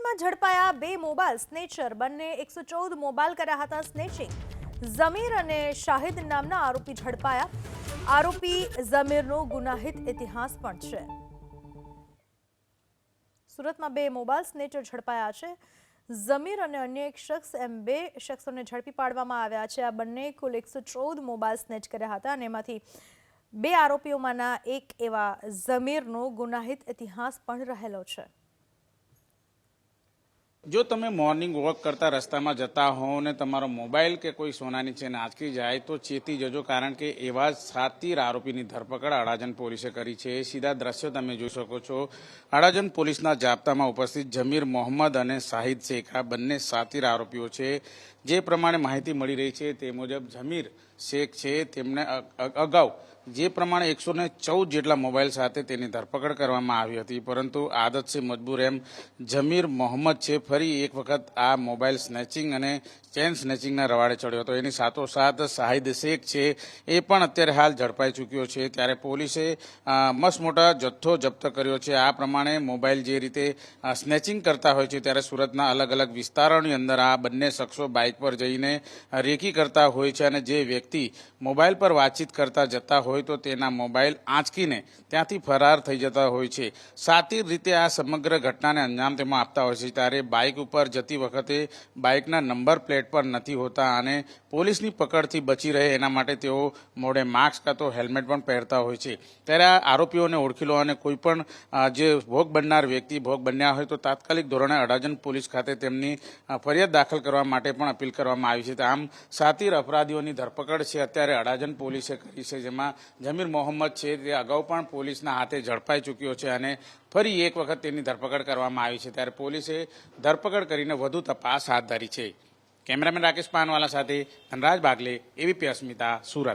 સુરતમાં ઝડપાયા બે મોબાઈલ સ્નેચર બંને 114 મોબાઈલ કર્યા હતા સ્નેચિંગ। ઝમીર અને શાહિદ નામના આરોપી ઝડપાયા। આરોપી ઝમીરનો ગુનાહિત ઇતિહાસ પણ છે। સુરતમાં બે મોબાઈલ સ્નેચર ઝડપાયા છે। ઝમીર અને અન્ય એક શખ્સ એમ બે શખ્સોને ઝડપી પાડવામાં આવ્યા છે। આ બંને કુલ 114 મોબાઈલ સ્નેચ કર્યા હતા અને એમાંથી બે આરોપીઓમાંના એક એવા ઝમીરનો ગુનાહિત ઇતિહાસ પણ રહેલો છે। જો તમે મોર્નિંગ વોક કરતા રસ્તામાં જતા હો ને તમારો મોબાઈલ કે કોઈ સોનાની ચેન આંચકી જાય તો ચેતી જજો, કારણ કે એવા સાતીર આરોપીની ધરપકડ અડાજણ પોલીસે કરી છે। સીધા દ્રશ્યો તમે જોઈ શકો છો। અડાજણ પોલીસના જાપ્તામાં ઉપસ્થિત ઝમીર મોહમ્મદ અને શાહિદ શેખ આ બંને સાતીર આરોપીઓ છે। જે પ્રમાણે માહિતી મળી રહી છે તે મુજબ ઝમીર શેખ છે તેમને અગાઉ જે પ્રમાણે 114 જેટલા મોબાઈલ સાથે તેની ધરપકડ કરવામાં આવી હતી, પરંતુ આદત છે મજબૂર એમ ઝમીર મોહમ્મદ છે ફરી એક વખત આ મોબાઈલ સ્નેચિંગ અને ચેન સ્નેચિંગના રવાડે ચડ્યો હતો। એની સાથોસાથ શાહિદ શેખ છે એ પણ અત્યારે હાલ ઝડપાઈ ચૂક્યો છે। ત્યારે પોલીસે મસ્ત મોટા જથ્થો જપ્ત કર્યો છે। આ પ્રમાણે મોબાઈલ જે રીતે સ્નેચિંગ કરતા હોય છે ત્યારે સુરતના અલગ અલગ વિસ્તારોની અંદર આ બંને શખ્સો બાઇક પર જઈને રેકી કરતા હોય છે અને જે વ્યક્તિ મોબાઈલ પર વાતચીત કરતા જતા હોય તો તેના મોબાઈલ આંચકીને ત્યાંથી ફરાર થઈ જતા હોય છે। સાતીર રીતે આ સમગ્ર ઘટનાને અંજામ તેમાં આપતા હોય છે। ત્યારે બાઇક ઉપર જતી વખતે બાઇકના નંબર પ્લેટ પર નથી હોતા અને પોલીસની પકડથી બચી રહે એના માટે તેઓ મોઢે માસ્ક કાં તો હેલ્મેટ પણ પહેરતા હોય છે। ત્યારે આ આરોપીઓને ઓળખી લો અને કોઈ પણ જે ભોગ બનનાર વ્યક્તિ ભોગ બન્યા હોય તો તાત્કાલિક ધોરણે અડાજણ પોલીસ ખાતે તેમની ફરિયાદ દાખલ કરવા માટે પણ અપીલ કરવામાં આવી છે। આમ સાતીર અપરાધીઓની ધરપકડ છે અત્યારે અડાજણ પોલીસે કરી છે, જેમાં ઝમીર મોહમ્મદ છે તે અગાઉ પણ પોલીસના હાથે ઝડપાઈ ચૂક્યો છે અને ફરી એક વખત તેની ધરપકડ કરવામાં આવી છે। ત્યારે પોલીસે ધરપકડ કરીને વધુ તપાસ હાથ ધરી છે। કેમેરામેન રાકેશ પાનવાલા સાથે ધનરાજ બાગલે, એબીપી અસ્મિતા, સુરત।